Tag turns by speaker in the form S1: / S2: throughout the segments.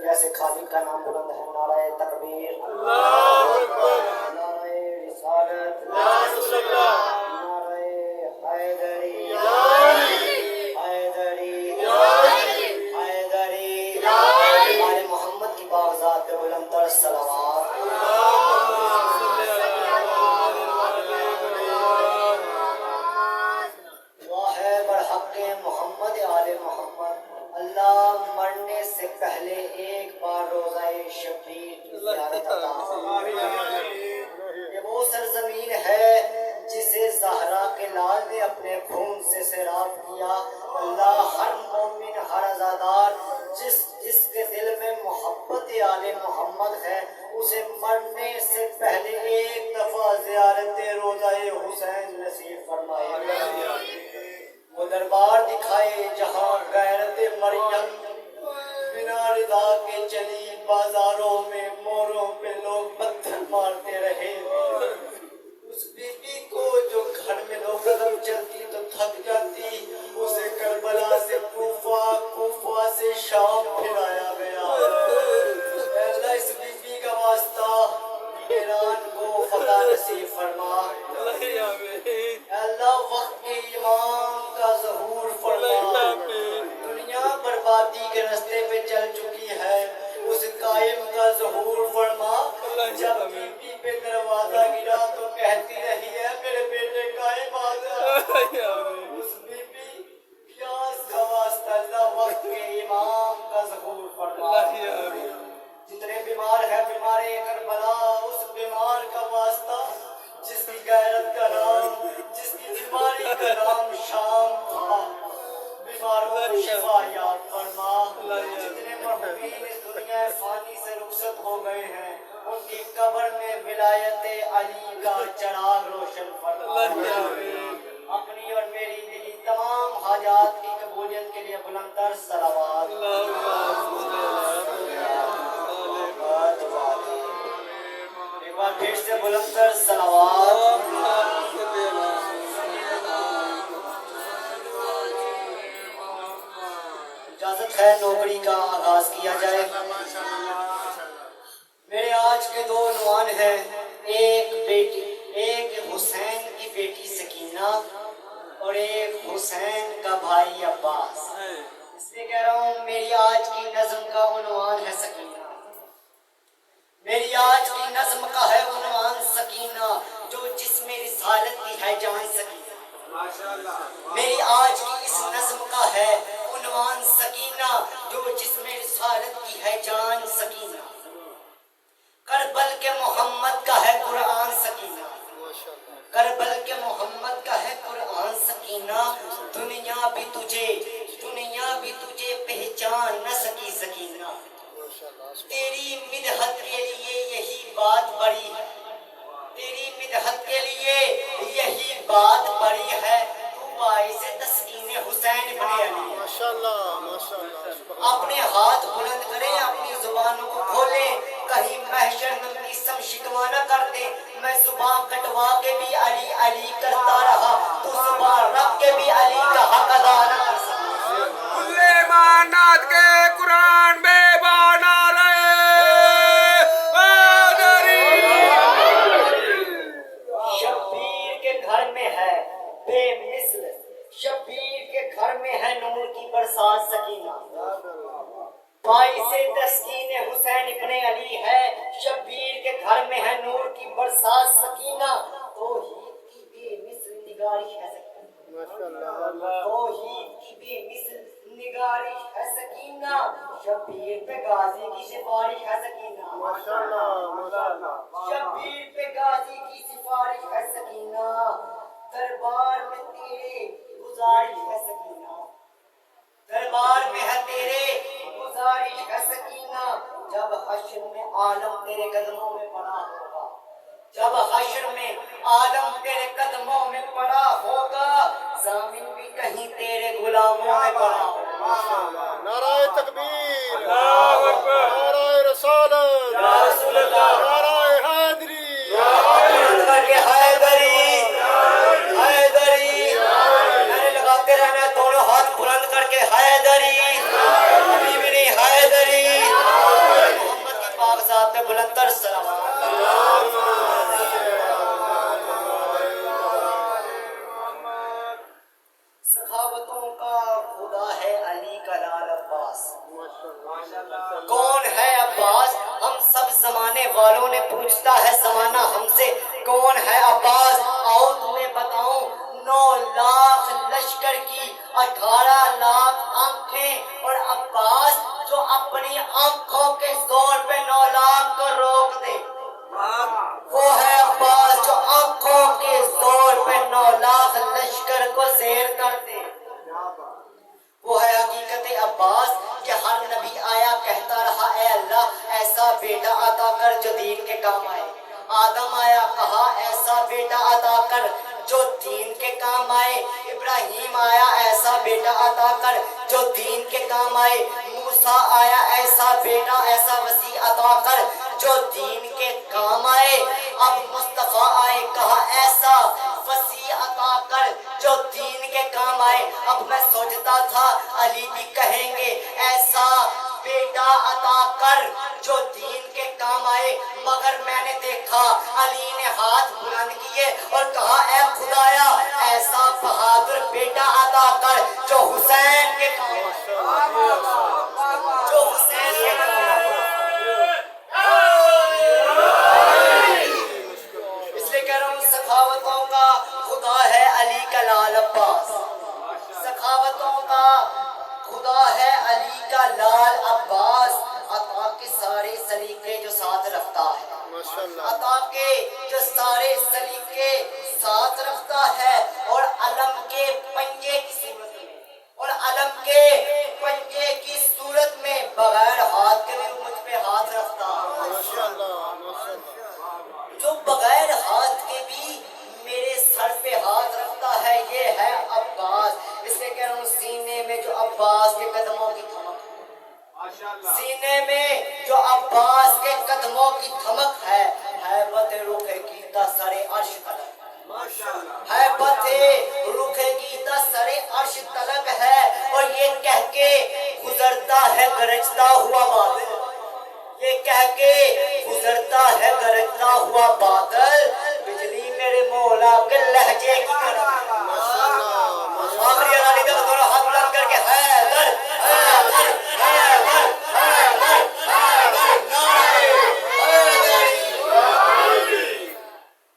S1: جیسے خالق کا نام بلند ہے، نعرہ تکبیر، اللہ اکبر، نعرہ رسالت، نعرہ حیدری، حیدری، حیدری، آل محمد کی باغزات پہ بلند تر صلوات۔ دعا ہے برحق محمد آل محمد، اللہ مرنے سے پہلے ایک بار روزہ شبیر کی زیارت عطا فرمائے۔ یہ وہ سرزمین ہے جسے زہرا کے لال نے اپنے خون سے سیراب کیا۔ اللہ ہر مومن، ہر عزادار جس کے دل میں محبت آل محمد ہے، اسے مرنے سے پہلے ایک دفعہ زیارت روضہ حسین نصیب فرمائے۔ وہ دربار دکھائے جہاں غیرت مریم بنا رضا کے چلی، بازاروں میں موروں پہ لوگ پتھر مارتے رہے۔ اس بی بی کو جو گھر میں دو قدم چلتی تو تھک جاتی، اسے کربلا سے کوفہ، کوفہ سے شام پھرایا گیا۔ اے اللہ اس بی بی کا واسطہ ایران کو فتح نصیب فرما۔ اے اللہ وقت کے امام کا ظہور فرما۔ دنیا بربادی کے راستے پہ چل چکی ہے، اس قائم کا ظہور فرما۔ جب بی بی پہ دروازہ گرا تو کہتی رہی ہے میرے بیٹے قائم آ جا۔ اس بی بی پیاس کا واسطہ اللہ وقت کے امام کا ظہور فرما۔ جتنے بیمار ہیں بیمار کربلا، اس بیمار کا واسطہ جس کی غیرت کا نام، جس کی بیماری کا نام شام تھا، بیماروں کو شفا یاب فرما۔ جتنے مرحومین اس دنیا فانی سے رخصت ہو گئے ہیں، ان کی قبر میں ولایت علی کا چراغ روشن فرما۔ اپنی اور میری دلی تمام حاجات کی قبولیت کے لیے بلند تر صلوات۔ ایک بار پھر سے بلند تر صلوات۔ اجازت ہے نوکری کا آغاز کیا جائے۔ میرے آج کے دو عنوان ہیں، ایک حسین کی بیٹی سکینہ اور ایک حسین کا بھائی عباس۔ اس لیے کہہ رہا ہوں میری آج کی نظم کا عنوان ہے سکینہ۔ میری آج کی نظم کا ہے عنوان سکینہ، جو جسم رسالت کی ہے جان سکینہ۔ میری آج کی اس نظم کا ہے عنوان سکینہ، جو جسم رسالت کی ہے جان سکینہ۔ کربل کے محمد کا ہے قرآن سکینہ، کربل کے محمد کا ہے قرآن سکینہ۔ دنیا بھی تجھے پہچان نہ سکی سکینہ۔ تیری مدحت کے لیے یہی بات بڑی ہے، تیری مدحت کے لیے یہی بات بڑی ہے، تو باعث تسکین حسین ابن علی۔ اپنے ہاتھ بلند کریں، اپنی زبانوں کو کھولیں، کہیں محشر میں قسم شکوا نہ کر دیں۔ میں زبان کٹوا کے بھی علی علی کرتا رہا، تو زبان رکھ کے بھی علی کا حق ادا نہ کر سکتا۔
S2: کل ایمانات کے قرآن میں بانا رہے حیدری۔
S1: شبیر کے گھر میں ہے بے مثل، شبیر کے گھر میں ہے نور کی برسات سکینہ۔ باعث تسکین حسین ابن علی ہے، شبیر کے گھر میں ہے نور کی برسات سکینہ۔ توحید کی بے مثل نگارش ہے سکینہ، توحید کی بے مثل نگارش ہے سکینہ۔ شبیر پہ غازی کی سفارش ہے سکینہ، شبیر پہ غازی کی سفارش ہے سکینہ۔ دربار میں تیرے گزارش ہے سکینہ، دربار میں ہے تیرے گزارش ہے سکینہ۔ جب حشر میں عالم تیرے قدموں میں پڑا ہوگا، جب حشر میں عالم تیرے قدموں میں پڑا ہوگا، زمین بھی کہیں تیرے غلاموں میں پڑا ہوگا۔
S3: نعرہ تکبیر، نعرہ رسالت،
S1: یا رسول اللہ،
S3: نعرہ حیدری،
S1: کر کے حیدری، حیدری، میں نے لگاتے رہنا دونوں ہاتھ بلند کر کے حیدری، ابھی بھی نہیں حیدری۔ बुलंदर सलावत। सखावतों का खुदा है अली का लाल अब्बास। कौन है अब्बास? हम सब जमाने वालों ने पूछता है जमाना हमसे कौन है अब्बास। आओ तुम्हें बताऊं, 9 लाख लश्कर की 18 लाख आंखें और अब्बास जो अपनी आंखों के जोर पे 9 लाख को रोक दे। वो है अब्बास जो आंखों के जोर पे 9 लाख लश्कर को ज़ेर कर दे। वो है हकीकत अब्बास कि हर नबी आया कहता रहा ऐ अल्लाह ऐसा बेटा अता कर जो दीन के काम आए। आदम आया कहा ऐसा बेटा अता कर जो दीन के काम आए। इब्राहीम आया ऐसा बेटा अता कर जो दीन के काम आए। मूसा आया ऐसा बेटा ऐसा वसी अता कर जो दीन के काम आए। अब मुस्तफा आए कहा ऐसा वसी अता कर जो दीन के काम आए। अब मैं सोचता था अली भी कहेंगे ऐसा बेटा अता कर जो दीन के काम आए, मगर मैंने देखा अली ने हाथ बुलंद किए और कहा ऐ खुदाया ऐसा बहादुर बेटा अता कर जो हुसैन के काम जो हुसैन के काम। इसलिए कह रहा हूँ सखावतों का खुदा है अली का लाल अब्बास। सखावतों का खुदा है अली का लाल अब्बास। अता के सारे सलीके जो साथ रखता है, अता के जो सारे सलीके साथ रखता है और अलम के पंजे की सूरत में और अलम के पंजे की सूरत में बगैर हाथ के भी मुझ पे हाथ रखता है। जो बगैर हाथ के भी मेरे सर पे हाथ रखता है ये है अब्बास। इसलिए कह रहा हूँ सीने में जो अब्बास के कदमों की धमक, सीने में जो अब्बास के कदमों की धमक है हैबत रुखे कीता सरे अर्श तलक, हैबत रुखे कीता सरे अर्श तलक है। और ये कह के गुजरता है गरजता हुआ बादल, ये कह के गुजरता है गरजता हुआ बादल बिजली मेरे मौला के लहजे की तरह। आखिरी अली का दोनों हाथ बुलंद करके हैदर हैदर हैदर हैदर हैदर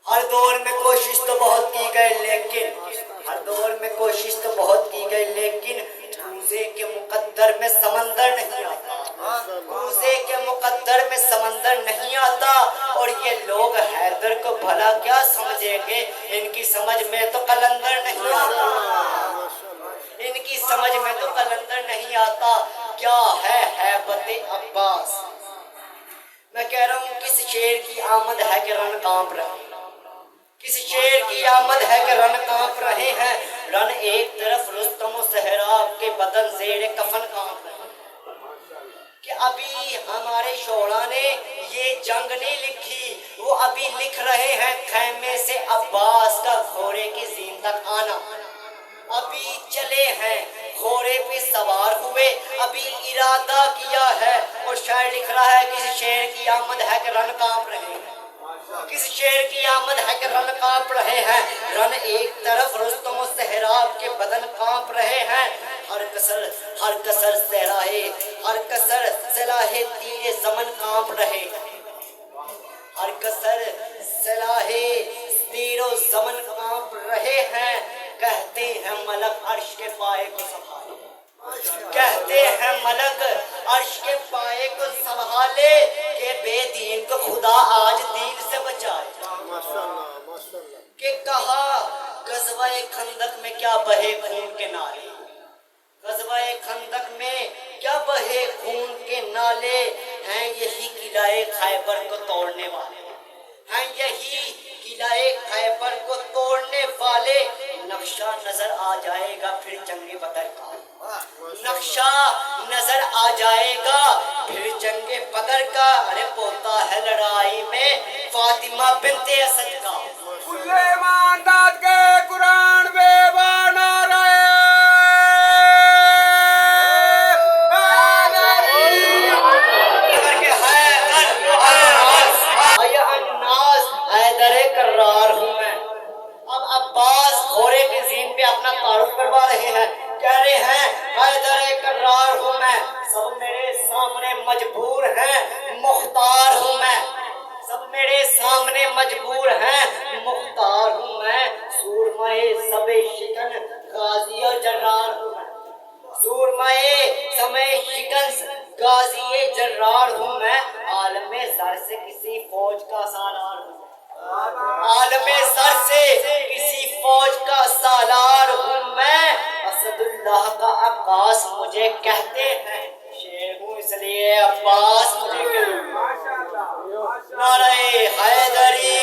S1: हर दौर में कोशिश तो बहुत की गई लेकिन हर दौर में कोशिश तो बहुत की गई लेकिन रूज़े के मुकद्दर में समंदर नहीं आता, रूज़े के मुकद्दर में समंदर नहीं आता। और ये लोग हैदर को भला क्या समझेंगे, इनकी समझ में तो कलंदर नहीं आता, इनकी समझ में तो कलंदर नहीं आता। क्या है हैबत अब्बास? मैं कह रहा हूँ किस शेर की आमद है कि रन कांप रहे, किस शेर की आमद है कि रन कांप रहे हैं। रन एक तरफ रुस्तम और सहराब के बदन ज़ेरे कफन कांप रहे हैं कि अभी हमारे शोड़ा ने ये जंग नहीं लिखी, वो अभी लिख रहे हैं खैमे से अब्बास का घोड़े की जीन तक आना। अभी चले हैं घोड़े पे सवार हुए, अभी इरादा किया है और शायर लिख रहा है किसी शेर की आमद है कि रन कांप रहे हैं, किस शेर की आमद है कि रन कांप रहे हैं। रन एक तरफ रुस्तम और सहराब के बदन कांप रहे हैं। हर कसर सहराहे हर कसर सलाहे तीरे ज़मन कांप रहे हैं, हर कसर सलाहे तीरो ज़मन कांप रहे हैं। कहते हैं मलक अर्श के पाए को संभाले, कहते हैं मलक अर्श के पाए को संभाले के बेदीन को खुदा आज दीन से बचाए। कि कहा गज़वाए खंदक में क्या बहे खून के नाले, गज़वाए खंदक में क्या बहे खून के नाले हैं। यही किलाए खैबर को तोड़ने वाले हैं, यही किलाए खैबर को तोड़ने वाले। नक्शा नजर आ जाएगा फिर जंगे बदर का, नक्शा नजर आ जाएगा फिर जंगे बदर का। अरे पोता है लड़ाई में फातिमा बिनते असद का।
S2: सुलेमान दाद के कुरान बेबान आ रहे
S1: करके है سامنے مجبور ہیں، مختار ہوں میں، سب میرے سامنے مجبور ہیں، مختار ہوں میں، سورمائے سب شکن غازی اور جرار ہوں میں، سورمائے سمے شکن غازی جرار ہوں میں، عالم زر سے کسی فوج کا سالار ہوں، عالم زر سے کسی فوج کا سالار ہوں میں، اسد اللہ کا عباس مجھے کہتے ہیں، شیر ہوں اس لیے عباس مجھے کہتے ہیں، نعرہ حیدری۔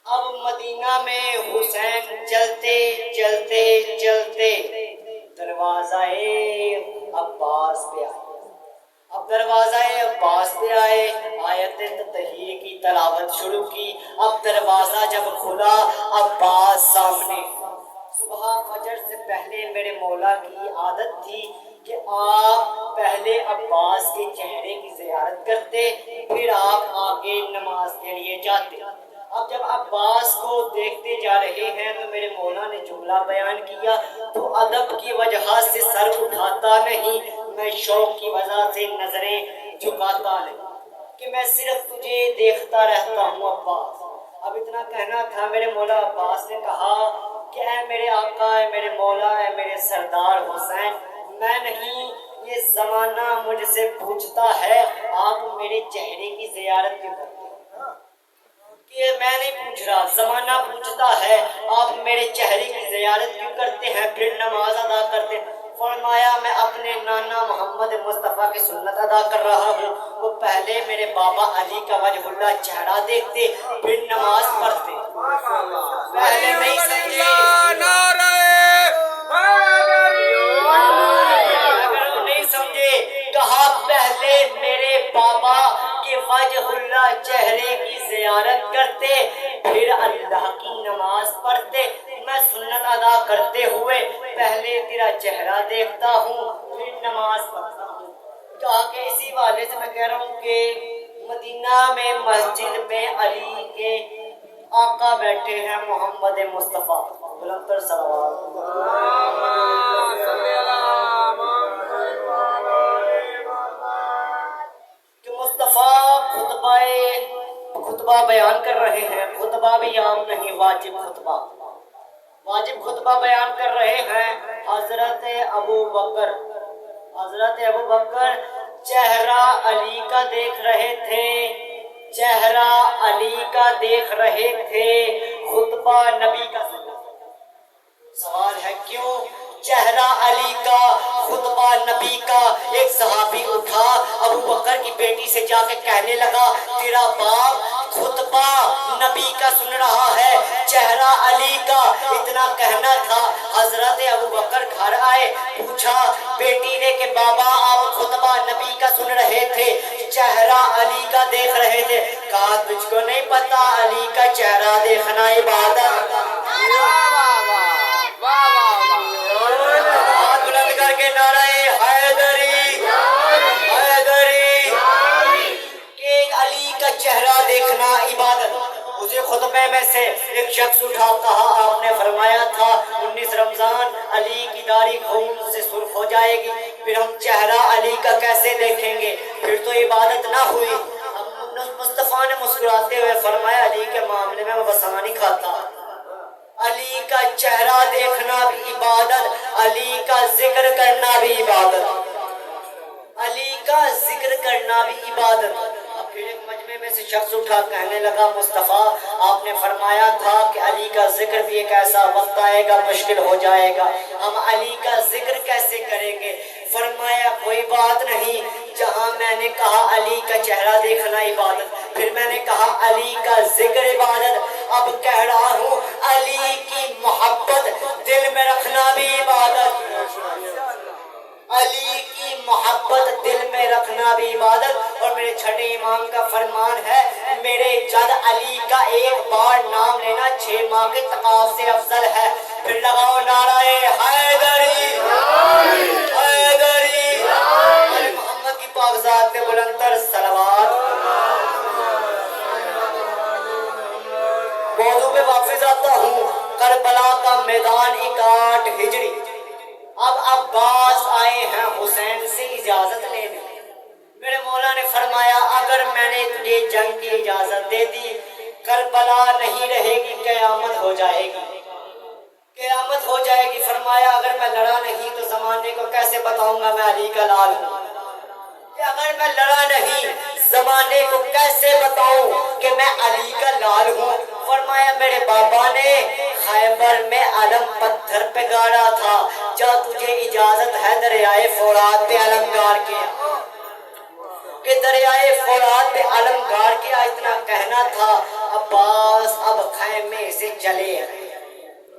S1: اب مدینہ میں حسین چلتے چلتے چلتے دروازہ عباس پہ آئے، اب دروازہ عباس پہ آئے، آیت تطہیر کی تلاوت شروع کی، اب دروازہ جب کھلا عباس سامنے۔ صبح فجر سے پہلے میرے مولا کی عادت تھی کہ آپ پہلے عباس کے چہرے کی زیارت کرتے، پھر آپ آگے نماز کے لیے جاتے۔ اب جب عباس کو دیکھتے جا رہے ہیں تو میرے مولا نے جملہ بیان کیا، تو ادب کی وجہ سے سر اٹھاتا نہیں، میں شوق کی وجہ سے نظریں جھکاتا نہیں، کہ میں صرف تجھے دیکھتا رہتا ہوں عباس۔ اب اتنا کہنا تھا، میرے مولا عباس نے کہا کہ اے میرے آقا، اے میرے مولا، اے میرے سردار حسین، میں نہیں، یہ زمانہ مجھ سے پوچھتا ہے آپ میرے چہرے کی زیارت کیوں کرتے ہیں؟ کہ میں نہیں پوچھ رہا، زمانہ پوچھتا ہے آپ میرے چہرے کی زیارت کیوں کرتے ہیں، پھر نماز ادا کرتے ہیں؟ فرمایا میں اپنے نانا محمد مصطفیٰ کی سنت ادا کر رہا ہوں، وہ پہلے میرے بابا علی کا وجہ اللہ چہرہ دیکھتے پھر نماز پڑھتے۔ پہلے نہیں سمجھے، اگر نہیں سمجھے، کہا پہلے میرے بابا کے وجہ اللہ چہرے کی زیارت کرتے پھر اللہ کی نماز پڑھتے، میں سنت ادا کرتے ہوئے پہلے تیرا چہرہ دیکھتا ہوں پھر نماز پڑھتا ہوں۔ کہا کہ اسی والے سے میں کہہ رہا ہوں کہ مدینہ میں مسجد میں علی کے آقا بیٹھے ہیں محمد مصطفیٰ، بلندر صلوات کہ مصطفیٰ خطبہ بیان کر رہے ہیں، خطبہ بھی عام نہیں، واجب خطبہ بیان کر رہے ہیں۔ حضرت ابو بکر چہرہ علی کا دیکھ رہے تھے، چہرہ علی کا دیکھ رہے تھے، خطبہ نبی کا سوال ہے کیوں چہرہ علی کا خطبہ نبی کا؟ ایک صحابی اٹھا ابو بکر کی بیٹی سے جا کے کہنے لگا تیرا باپ خطبہ نبی کا سن رہا ہے، چہرہ علی کا۔ اتنا کہنا تھا، حضرت ابو بکر گھر آئے، پوچھا بیٹی نے کہ بابا آپ خطبہ نبی کا سن رہے تھے، چہرہ علی کا دیکھ رہے تھے؟ کہا تجھ کو نہیں پتا علی کا چہرہ دیکھنا عبادت؟ بلند کر کے نعرہ حیدری، حیدری، کہ علی کا چہرہ دیکھنا عبادت۔ اسی خطبے میں سے ایک شخص اٹھا، کہا آپ نے فرمایا تھا 19 رمضان علی کی داڑھی خون سے سرخ ہو جائے گی، پھر ہم چہرہ علی کا کیسے دیکھیں گے؟ پھر تو عبادت نہ ہوئی۔ مصطفیٰ نے مسکراتے ہوئے فرمایا علی کے معاملے میں میں بسا نہیں کھاتا، علی کا چہرہ دیکھنا بھی عبادت، علی کا ذکر کرنا بھی عبادت، علی کا ذکر کرنا بھی عبادت۔ اب پھر ایک مجمع میں سے شخص اٹھا کہنے لگا مصطفیٰ آپ نے فرمایا تھا کہ علی کا ذکر بھی ایک ایسا وقت آئے گا مشکل ہو جائے گا، ہم علی کا ذکر کیسے کریں گے؟ فرمایا کوئی بات نہیں، جہاں میں نے کہا علی کا چہرہ دیکھنا عبادت، پھر میں نے کہا علی کا ذکر عبادت، اب کہہ رہا ہوں علی کی محبت دل میں رکھنا بھی عبادت، علی کی محبت دل میں رکھنا بھی عبادت۔ اور میرے چھٹے امام کا فرمان ہے میرے جد علی کا ایک بار نام لینا 6 ماہ کے طواف سے افضل ہے۔ پھر لگاؤ نعرہ حیدری، حیدری، محمد کی پاک ذات پہ بلندر صلوات۔ موضوع پہ واپس آتا ہوں، کربلا کا میدان 61 ہجری۔ اب عباس آئے ہیں حسین سے اجازت لے نے تجھے جنگ کی اجازت دے دی، کربلا نہیں رہے گی، قیامت ہو جائے گی، قیامت ہو جائے گی۔ فرمایا اگر میں لڑا نہیں تو زمانے کو کیسے بتاؤں گا میں علی کا لال ہوں؟ کہ اگر میں لڑا نہیں زمانے کو کیسے بتاؤں کہ میں علی کا لال ہوں؟ فرمایا میرے بابا نے خیبر میں علم پتھر پہ گاڑا تھا، جا تجھے اجازت ہے دریائے فرات پہ علم گاڑ کے، کہ دریائے فرات پہ علم گاڑ کے اتنا کہنا تھا۔ عباس اب خیمے سے چلے ہیں،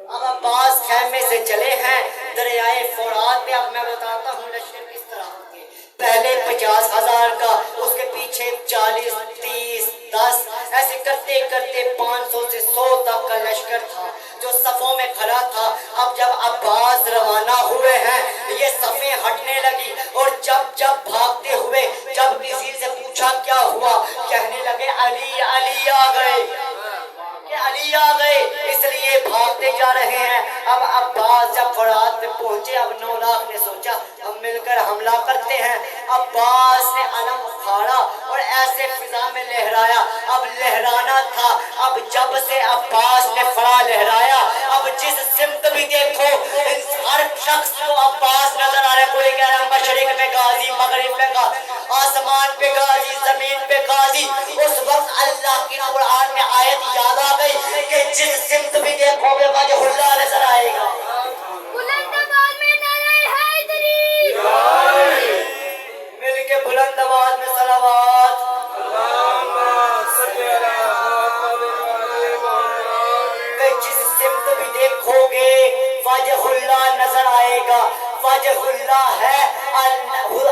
S1: اب عباس خیمے سے چلے ہیں دریائے فرات پہ۔ اب میں بتاتا ہوں لشکر کس طرح ہوتے، پہلے 50,000 کا، اس کے پیچھے 40 30 10 ایسے کرتے کرتے 500 سے 100 تک کا لشکر تھا جو صفوں میں کھڑا تھا۔ اب جب عباس روانہ ہوئے ہیں یہ صفیں ہٹنے لگی، اور جب بھاگتے ہوئے جب کسی سے پوچھا کیا ہوا، کہنے لگے علی علی آ گئے، کہ علی آ گئے، اس لیے بھاگتے جا رہے ہیں۔ اب عباس جب فرات پہ پہنچے، اب 9 لاکھ نے سوچا ہم مل کر حملہ کرتے ہیں۔ عباس نے علم اٹھایا اور ایسے فضا میں لہرایا، اب لہرانا تھا۔ اب جب سے عباس نے فرا لہرایا، اب جس سمت بھی دیکھو ہر شخص کو عباس نظر آ رہا ہے۔ کوئی کہہ رہا ہے مشرق میں غازی، مغرب میں غازی، آسمان پہ غازی، زمین پہ غازی۔ اس وقت اللہ کی قرآن میں آیت یاد آ گئی کہ جس سمت بھی دیکھو گے وجہ اللہ نظر آئے گا۔
S4: بلند آواز میں نعرہ حیدری،
S1: مل کے بلند آواز میں صلوات۔ کہ جس سمت بھی دیکھو گے وجہ اللہ نظر آئے گا۔ وجہ اللہ ہے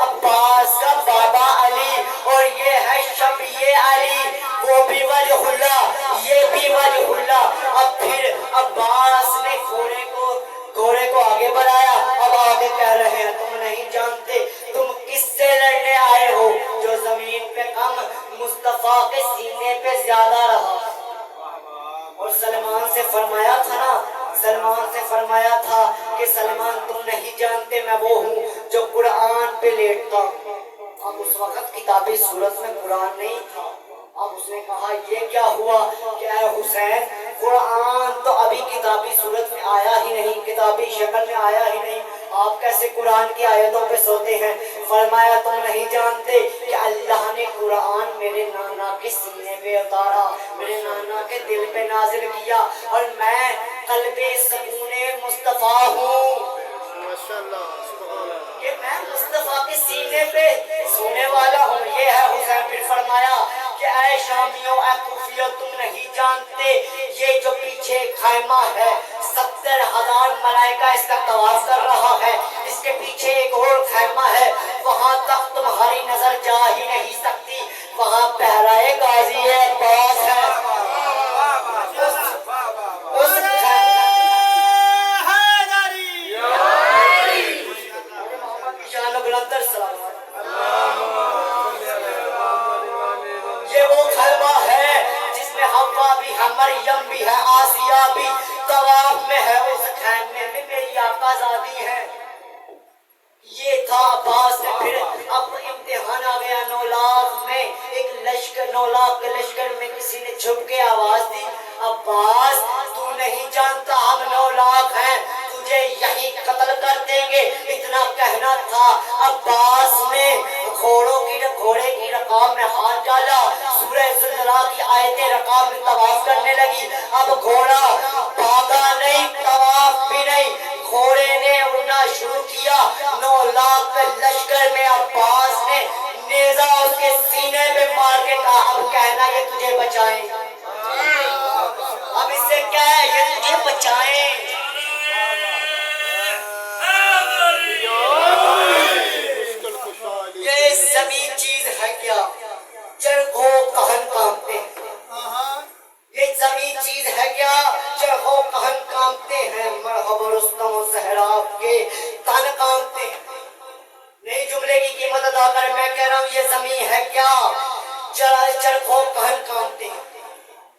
S1: عباس کا بابا علی، اور یہ ہے شبیہ علی، وہ بھی وجہ اللہ، یہ بھی وجہ اللہ۔ اب پھر عباس نے گھوڑے کو آگے بڑھایا، اب آگے کہہ رہے ہیں تم نہیں جانتے تم کس سے لڑنے آئے ہو، جو زمین پہ کم مصطفیٰ کے سینے پہ زیادہ رہا۔ اور سلمان سے فرمایا تھا نا، سلمان سے فرمایا تھا کہ سلمان تم نہیں جانتے میں وہ ہوں جو قرآن پہ لیٹتا ہوں۔ اب اس وقت کتابی صورت میں قرآن نہیں تھا۔ اب اس نے کہا یہ کیا ہوا کہ اے حسین قرآن تو ابھی کتابی صورت میں آیا ہی نہیں، کتابی شکل میں آیا ہی نہیں، آپ کیسے قرآن کی آیتوں پہ سوتے ہیں؟ فرمایا تم نہیں جانتے کہ اللہ نے قرآن میرے نانا کے سینے پہ اتارا، میرے نانا کے دل پہ نازل کیا، اور میں قلب سکون مصطفیٰ ہوں،
S3: ماشاءاللہ سبحان اللہ،
S1: کہ میں مصطفیٰ کے سینے پہ سونے والا ہوں۔ یہ ہے حسین۔ پھر فرمایا کہ اے شامیوں اے کوفیوں تم نہیں جانتے یہ جو پیچھے خیمہ ہے 70,000 ملائکہ اس کا طواف کر رہا ہے، اس کے پیچھے ایک اور خیمہ ہے، وہاں تک تمہاری نظر جا ہی نہیں سکتی، وہاں پہرائے غازی عباس ہے۔ اس شان بلندر سلام، یہ وہ خیمہ ہے جس میں حوا بھی ہے، مریم بھی ہے، آسیہ بھی طواف میں ہے، اس خیمے میں میری آقا زادی ہے۔ یہ تھا عباس نے۔ پھر اب امتحان آ گیا 9 لاکھ میں، ایک لشکر 9 لاکھ کے لشکر میں کسی نے چھپ کے آواز دی عباس تو نہیں جانتا ہم 9 لاکھ ہیں، تجھے یہی قتل کر دیں گے، اتنا کہنا تھا۔ عباس نے گھوڑے کی رکاب میں ہاتھ ڈالا، سورہ زلزلہ کی آیتیں رکاب میں طواف کرنے لگی۔ اب گھوڑا بھاگا نہیں، طواف بھی نہیں، گھوڑے نے اڑنا شروع کیا۔ 9 لاکھ کے لشکر میں عباس نے نیزہ اس کے سینے پہ مار کے کہا اب کہنا یہ تجھے بچائیں، اب اس سے کیا ہے یہ تجھے بچائیں۔ یہ زمین چیز ہے کیا، چرخوں کہن کامتے ہیں، یہ زمین چیز ہے کیا، چرخوں کہن کامتے ہیں، مرحبا رستم و سہراب کے تن کامتے ہیں۔ نہیں جملے کی قیمت ادا کر، میں کہہ رہا ہوں یہ زمین ہے کیا، چرخوں کہن کامتے ہیں،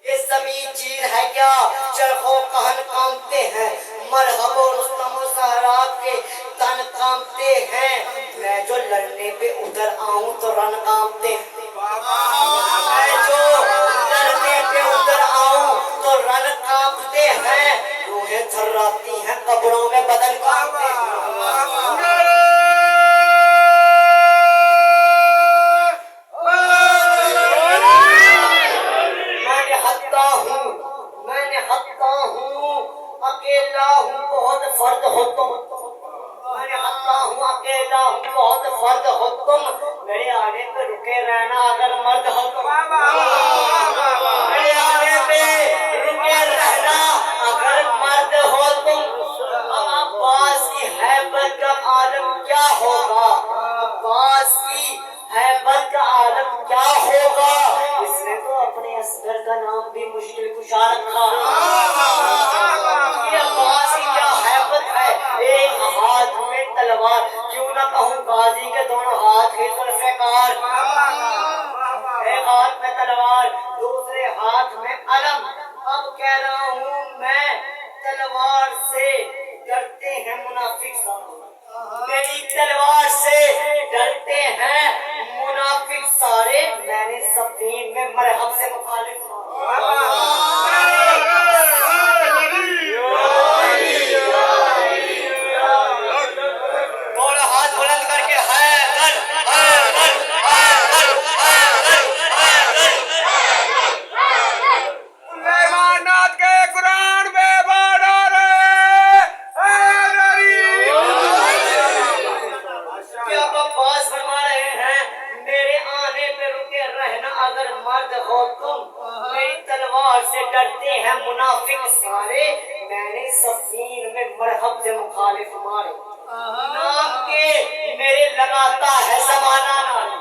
S1: یہ زمین چیز ہے کیا، چرخوں کہن کامتے ہیں، مرحبا رستم و سہراب کے تن کامتے ہیں، میں جو لڑنے پہ ادھر آؤں تو رن کامتے ہیں۔ रूहें थर्राती हैं कब्रों में बदल काटते हैं। मैंने हत्ता हूँ अकेला हूँ बहुत फर्द हो तुम। मैंने हत्ता हूँ अकेला हूँ बहुत फर्द हो तुम। मेरे आने पे रुके रहना अगर मर्द हो तुम। मेरे आने पे रुके रहना अगर मर्द हो तुम। अब्बास की हैबत का आलम क्या होगा? अब्बास की हैबत का आलम क्या होगा? इसने तो अपने असगर का नाम भी मुश्किल कुशा रखा। ये अब्बास की क्या हैबत है। एक हाथ में तलवार, क्यों ना कहूँ गाजी के दोनों हाथ ही जुल्फ़िकार। एक हाथ में तलवार, दूसरे हाथ में अलम। अब कह रहा हूँ मैं, तलवार से डरते हैं मुनाफिक सारे। मेरी तलवार से डरते हैं मुनाफिक सारे। मैंने सफीन में मरहब से मुखालिफ दोनों हाथ बुलंद करके
S2: सुलेमानाथ के कुरान में बॉर्डर
S1: क्या अब्बास फरमा रहे हैं, मेरे आने पे रुके रहना अगर मर्द हो तुम। मेरी तलवार से डरते हैं मुनाफिक सारे। मैंने सफीन में मरहब से मुखालिफ मारे। नाम के मेरे लगाता है ज़माना नारे।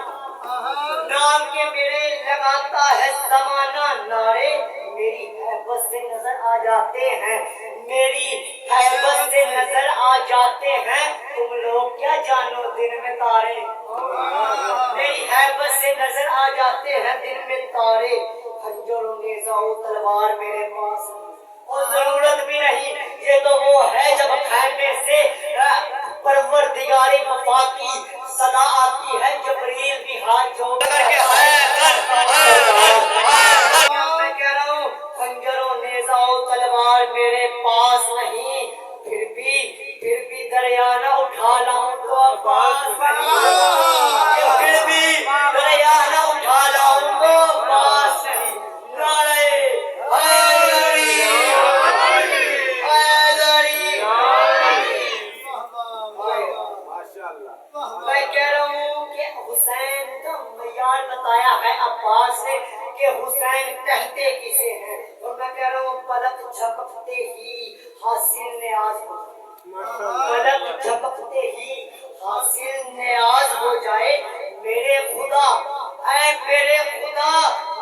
S1: नाम के मेरे लगाता है ज़माना नारे। मेरी हैबत से नजर आ जाते हैं, मेरी हैबत से नजर आ जाते हैं। तुम लोग क्या जानो दिन में तारे। मेरी हैबत से नजर आ जाते हैं दिन में तारे। खंजर और नेज़ा और तलवार मेरे पास और जरूरत भी नहीं। ये तो वो है जब खैमे से परवरदिगारी वफा की सदा आती है। जबरील भी हाथ जोड़ करके मैं कह रहा हूँ, खंजर और नेज़ा और तलवार मेरे पास नहीं। फिर भी दरिया न उठा लाऊं तो अब्बास नहीं। फिर भी दरिया न उठा लाऊं तो अब्बास नहीं। नारे हैदरी, हैदरी। मैं कह रहा हूँ कि हुसैन का मयार बताया है अब्बास ने कि हुसैन कहते किसे हैं। और मैं कह रहा हूँ पलक झपकते ही हासिल ने आज पलक झपकते ही हासिल ने आज हो जाए। मेरे खुदा, ऐ मेरे खुदा,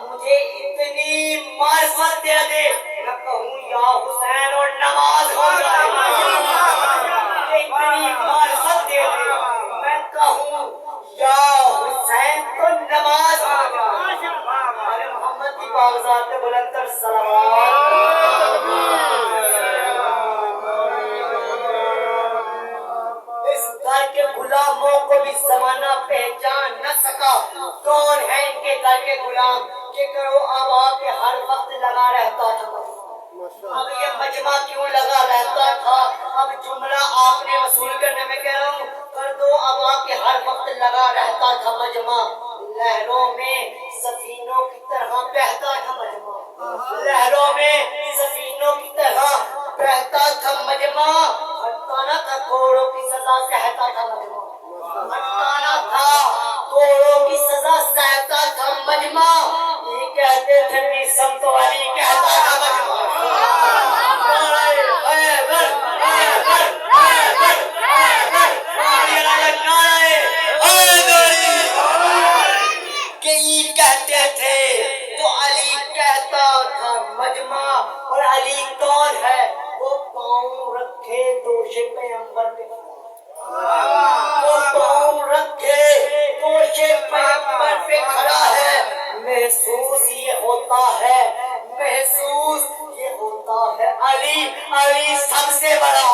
S1: मुझे इतनी मार्फत दे दे मैं कहूँ या हुसैन और नमाज हो जाए। इतनी मार्फत दे दे मैं कहूँ या हुसैन तो नमाज हो जाए। अरे मोहम्मद की कागजात पे बुलंदर सलावत। इस घर के गुलामों को भी जमाना पहचान न सका। कौन है इनके घर के गुलाम कि करो अब आपके हर वक्त लगा रहता था। अब ये मजमा क्यों लगा रहता था? अब जुमला आपने वसूल करने में कह रहा हूँ कर दो। अब आपके हर वक्त लगा रहता था मजमा। लहरों में सफीनों की तरह बहता था मजमा। लहरों में सफीनों की तरह बहता था मजमा। हटता न था कोड़ों की सजा सहता था मजमा। हटता न था कोड़ों की सजा सहता था मजमा। ये कहते थे निसम तो अली कहता था मजमा। कहते थे तो अली कहता था मजमा। और अली कौन है? वो पाँव रखे दोषे पैगंबर पे, वो पाँव रखे दोषे पैगंबर पे खड़ा है। महसूस ये होता है, महसूस ये होता है अली, अली सबसे बड़ा।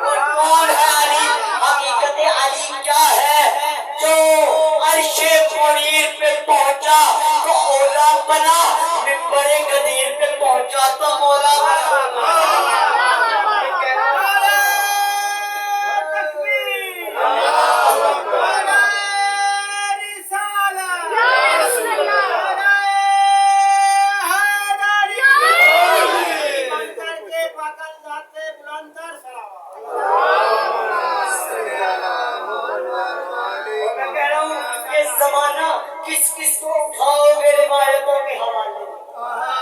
S1: और कौन है अली? हकीकत अली क्या है? जो अर्शे मुनीर पे पहुंचा तो ओला बना, मिंबरे गदीर पे पहुंचा तो मौला बना। किस किस को उठाओगे रिवायतों के हवाले,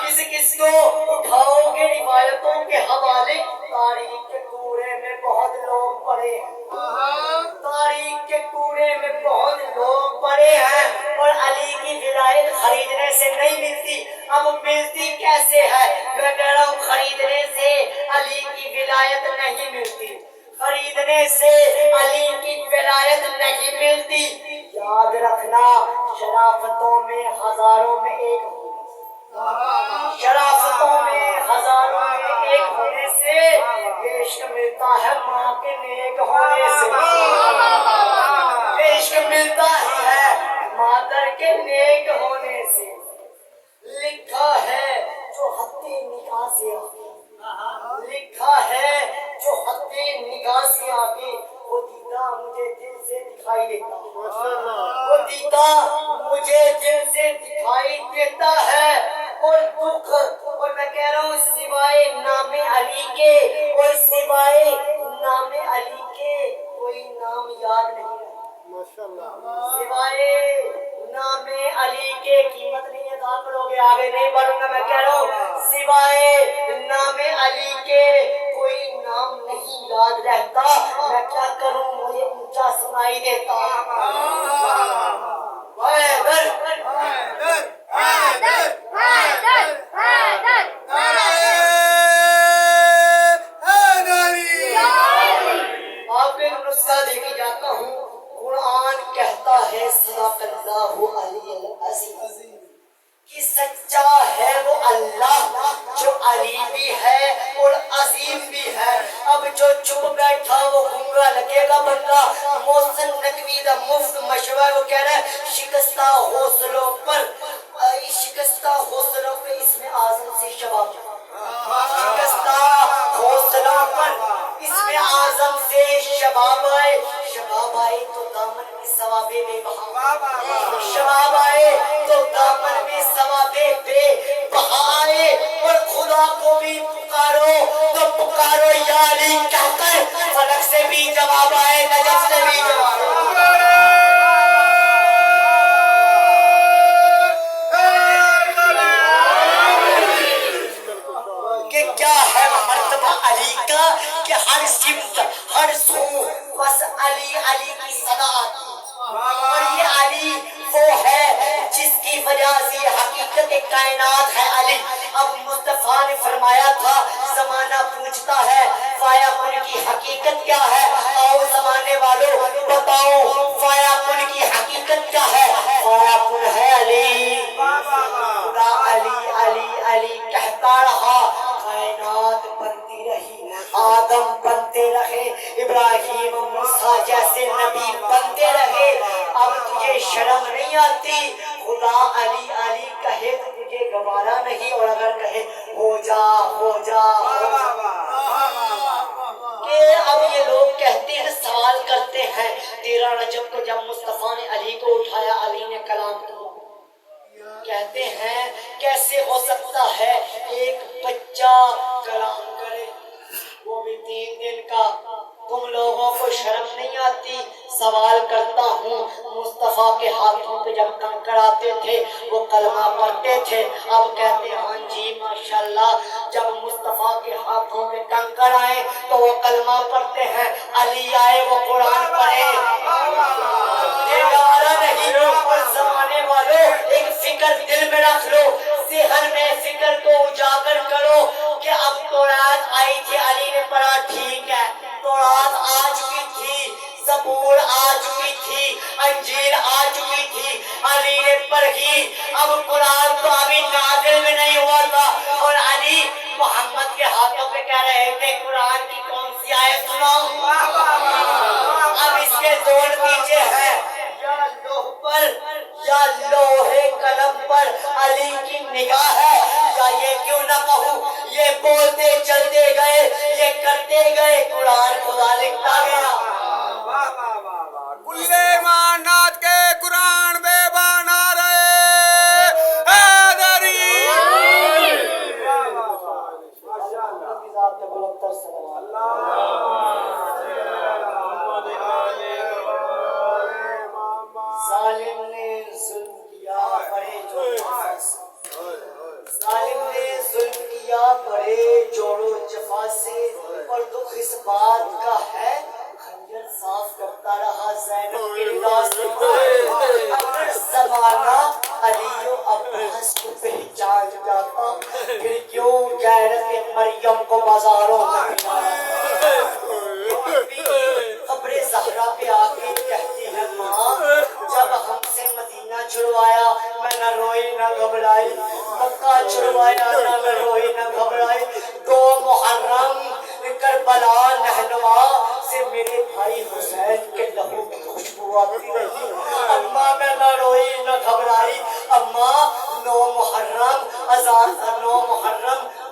S1: किस किस को उठाओगे रिवायतों के हवाले। तारीख के कूड़े में बहुत लोग पड़े हैं, तारीख के कूड़े में बहुत लोग पड़े हैं, और अली की विलायत खरीदने से नहीं मिलती। अब मिलती कैसे है? मैं कह रहा हूँ खरीदने से अली की विलायत नहीं मिलती, खरीदने से अली की विलायत नहीं मिलती। याद रखना, शराफतों में हजारों में एक होने, शराफतों में हजारों में एक होने से इश्क मिलता है माँ के नेक होने से, इश्क मिलता है मादर के नेक होने से। लिखा है जो हत्ते निकाह से आगे, लिखा है जो हत्ते निकाह से आगे, वो दीदा मुझे दिल से दिखाई देता, वो दीदा मुझे दिल से दिखाई देता है। और दुख, और मैं कह रहा हूँ सिवाय नामे अली के, और सिवाय नामे अली के कोई नाम याद नहीं है, सिवाय नामे अली के कीमत नहीं अदा करोगे, आगे नहीं बढ़ूंगा। मैं कह रहा हूँ सिवाय नामे अली के कोई नाम नहीं याद रहता। मैं क्या करूं, मुझे ऊंचा सुनाई देता। हैदर,
S4: हैदर, हैदर, हैदर।
S1: आपको एक नुस्खा देके जाता हूँ। कुरान कहता है सदाकल्लाहु अलील अज़ीम, कि सच्चा है वो अल्लाह जो अली भी है और अजीम भी है। अब जो चुप बैठा वो गूंगा लगेगा बंदा। मोहसिन नकवी दा मुफ्त मशवरा वो कह रहा है शिकस्ता हौसलों पर, शिकस्ता हौसलों पे इसमें आजम से शबाब, शिकस्ता हौसलों पर इसमें आजम से शबाब आए, शबाब आए तो दामन में सवाबे बेबहा, शबाब आए तो दामन में सवाबे बेबहा आए। और खुदा को भी पुकारो तो पुकारो या अली कहकर, फलक से भी जवाब आए, नजफ से भी जवाब आए। कि क्या है मर्तबा अली का, कि हर सिफ्त हर सू बस अली अली की सदा आती। और ये अली वो है जिसकी वजह से हकीकत कायनात है अली। अब मुस्तफा ने फरमाया था जमाना पूछता है फायाकुन की हकीकत क्या है, आओ जमाने वालों बताओ फायाकुन की हकीकत क्या है। फायाकुन है अली, खुदा अली अली अली कहता रहा, कायनात बनती रही, आदम बनते रहे, इब्राहिम मूसा जैसे नबी बनते रहे। अब तुझे शर्म नहीं आती, खुदा अली अली कहे तो तुझे गवारा नहीं, और अगर कहे हो जा हो जा हो जा। कि अब ये लोग कहते हैं, सवाल करते हैं 13 रजब को जब मुस्तफा ने अली को उठाया, अली ने कलाम किया, कहते हैं कैसे हो सकता है एक बच्चा कलाम करे, वो भी 3 दिन का। तुम लोगों को शर्म नहीं आती? सवाल करता हूँ, मुस्तफा के हाथों पे जब कंकड़ आते थे वो कलमा पढ़ते थे। अब कहते हैं हाँ जी माशाल्लाह, जब मुस्तफा के हाथों पे कंकड़ आए तो वो कलमा पढ़ते हैं, अली आए वो कुरान पढ़े। ये गवारा नहीं। और जमाने वालों एक फिक्र दिल में रख लो, सेहन में फिक्र को उजागर करो कि अब तौरात आई थी, अली ने पढ़ा, ठीक है, तौरात आ चुकी थी, ज़बूर आ चुकी थी, अंजीर आ चुकी थी, अली ने पढ़ी। अब कुरान तो अभी नाज़िल में नहीं हुआ था, और अली मोहम्मद के हाथों पे कह रहे थे कुरान की कौन सी आयत सुनाऊं। अब इसके दो नतीजे हैं, या लोह पर या लोहे कलम पर अली की निगाह है, या ये क्यों ना कहूँ, ये बोलते चलते गए, ये करते गए, कुरान खुदा लिखता गया।
S2: कुल्ले मानात के कुरान में बना रहे हैदरी।
S1: जालिम ने जुल्म किया बड़े जोरों से, जालिम ने जुल्म किया बड़े जोरों जफा से, और दुख इस बात का है खंजर साफ करता रहा ज़ैनब के लिबास से। अगर ज़माना अली और अब्बास को पहचान जाता, फिर क्यों गैरत मरियम को बाजारों में मिलाया। खबरे ज़हरा पे आके कहती है माँ, जब हमसे मदीना छुड़वाया मैं न रोई न घबराई, मक्का छुड़वाया न मैं रोई न घबराई, 2 मुहर्रम करबला नहनवा से मेरे भाई हुसैन के लहू की खुशबू आती रही। अम्मा मैं न रोई न घबराई, अम्मा 9 मुहर्रम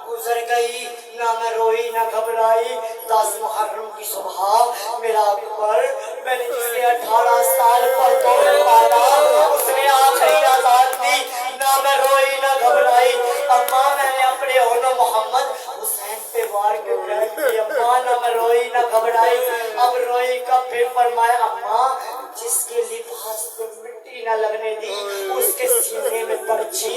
S1: गुजर गई ना मैं रोई ना घबराई। 10 मुहर्रम की सुबह मेरा अकबर, मैंने जिसे 18 साल पर तोड़ पाया, उसने आखिरी आजाद दी, ना मैं रोई ना घबराई। अम्मा मैंने अपने होनो मोहम्मद हुसैन पे वार के बैठ दी, अम्मा ना मैं रोई ना घबराई। अब रोई कब, फिर फरमाया अम्मा जिसके लिबास पे मिट्टी ना लगने दी उसके सीने में पर्ची।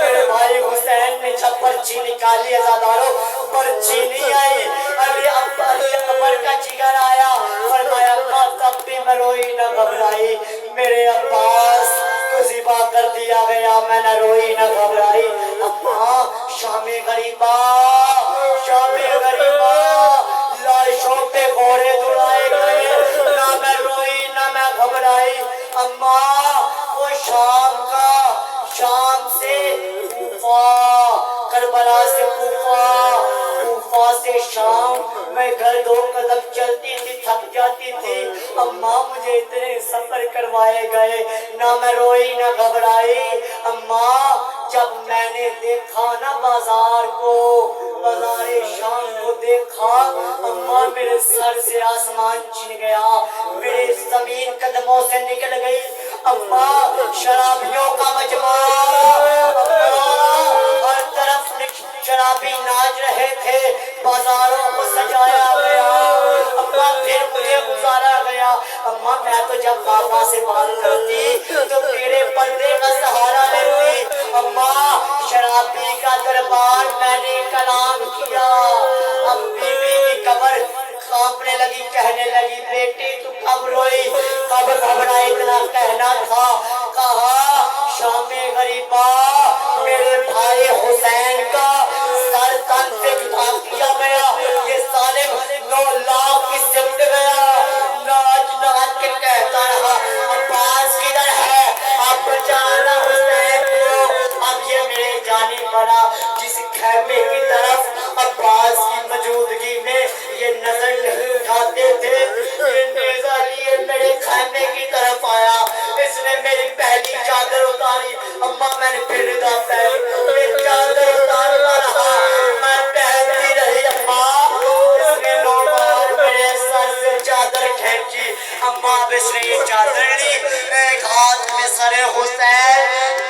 S1: मेरे भाई हुसैन ने जब पर्ची निकाली अज़ादारों, पर्ची नहीं आई, अली अकबर का जिगर आया, फरमाया अम्मा तब भी मैं रोई न घबराई, मेरे अब्बास को ज़िबा कर दिया गया मैं न रोई न घबराई। अम्मा शामे गरीबा, शामे गरीबा, लाशों पे घोड़े दुलाए गए, ना मैं रोई ना मैं घबराई। अम्मा वो शाम से कूफा, करबला से कूफा, कूफा से शाम, मैं घर 2 कदम चलती थी थक जाती थी। अम्मा मुझे इतने सफर करवाए गए, ना मैं रोई ना घबराई। अम्मा जब मैंने देखा ना बाजार को, बाजारे शाम को देखा, अम्मा मेरे सर से आसमान छिन गया, मेरे जमीन कदमों से निकल गई। अम्मा शराबियों का मजमा, हर तरफ शराबी नाच रहे थे, बाजारों को सजाया गया। अम्मा फिर मुझे गुजारा गया। अम्मा मैं तो जब बाबा से बात करती तो तेरे पर्दे का सहारा लेती। अम्मा शराबी का दरबार मैंने कलाम किया। अब बीबी की कब्र कांपने लगी, कहने लगी बेटी तू कब रोई, कब घबरा, इतना कहना था। कहा शामे गरीबा मेरे भाई हुसैन का सर तन से जुदा किया गया, ये सालिम 9 लाख की सिमट गया। नाच नाच के कहता रहा अब्बास किधर है, अब बचाना हुसैन को। अब ये मेरे जानी पड़ा जिस खैमे की तरफ अब्बास की मौजूदगी में ये नजर नहीं उठाते थे, ये नेज़ा लिए मेरे खैमे की तरफ आया, इसने मेरी पहली चादर उतारी। अम्मा मैंने फिर रिदा पहनी, ये चादर उतारता रहा, मैं पहनती रही। अम्मा इसने 9 बार मेरे सर से चादर खींची। अम्मा अब इसने ये चादर ली, एक हाथ में सरे हुसैन,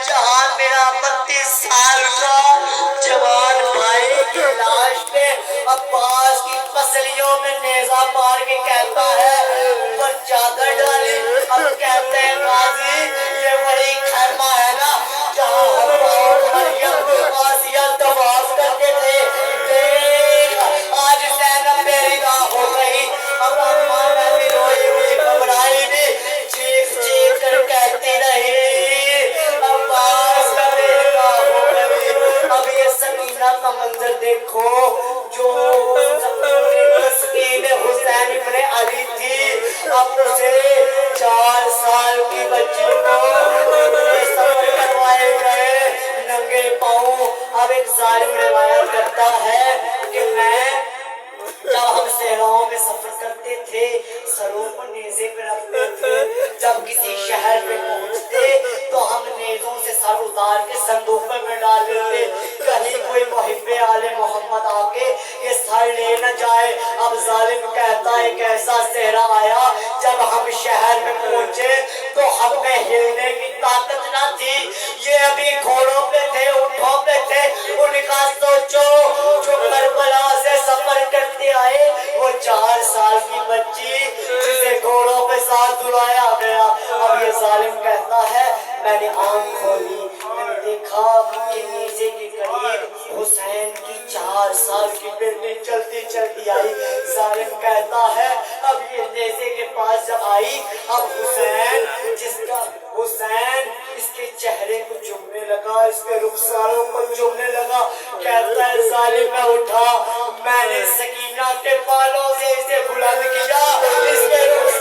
S1: जहाँ मेरा 32 साल का जवान भाई की लाश पे अब्बास की पसलियों में नेज़ा मार के कहता है ऊपर चादर डाली। अब कहते हैं गाजी ये वही खैमा है ना जहाँ हव्वा और मरियम आसिया तवाफ करते थे। देख आज ज़ैनब बेरिदा हो गई। अब अम्मा मैं भी रोई हुई घबराई भी, चीख चीख कर कहती रही अब्बास का बेरिदा हो गई। अब ये सकीना का मंजर देखो जो तस्कीन हुसैन इब्ने अली थी, अब उसे 4 साल की बच्ची को सफर करवाए गए नंगे पाँव। अब एक जालिम रिवायत करता है कि मैं जब हम सहराओं में सफर करते थे सरों को नेज़े पे रखते थे, जब किसी शहर में पहुंचते तो हम नेज़ों से सर उतार के संदूकों में डाल देते, कहीं कोई मुहिब्बे आले मोहम्मद आके ये सर ले न जाए। अब जालिम कहता है एक ऐसा सहरा आया जब हम शहर में पहुंचे तो हमें हिलने की ताकत न थी, ये अभी घोड़ों पे थे, ऊँटों पे थे। उनका सोचो जो करबला से सफर करते आए वो 4 साल की बच्ची जिसे घोड़ों पे साथ दुलाया गया। अब ये जालिम कहता है میں نے آنکھ کھولی، میں نے دیکھا کہ نیزے کے قریب حسین کی 4 سال کی بیٹی چلتی چلتی آئی. ظالم کہتا ہے اب یہ نیزے کے پاس جب آئی، اب حسین اس کے چہرے کو چومنے لگا، اس کے رخساروں کو چومنے لگا. کہتا ہے ظالم میں اٹھا، میں نے سکینہ کے بالوں سے اسے بلند کیا، اس کے رخسار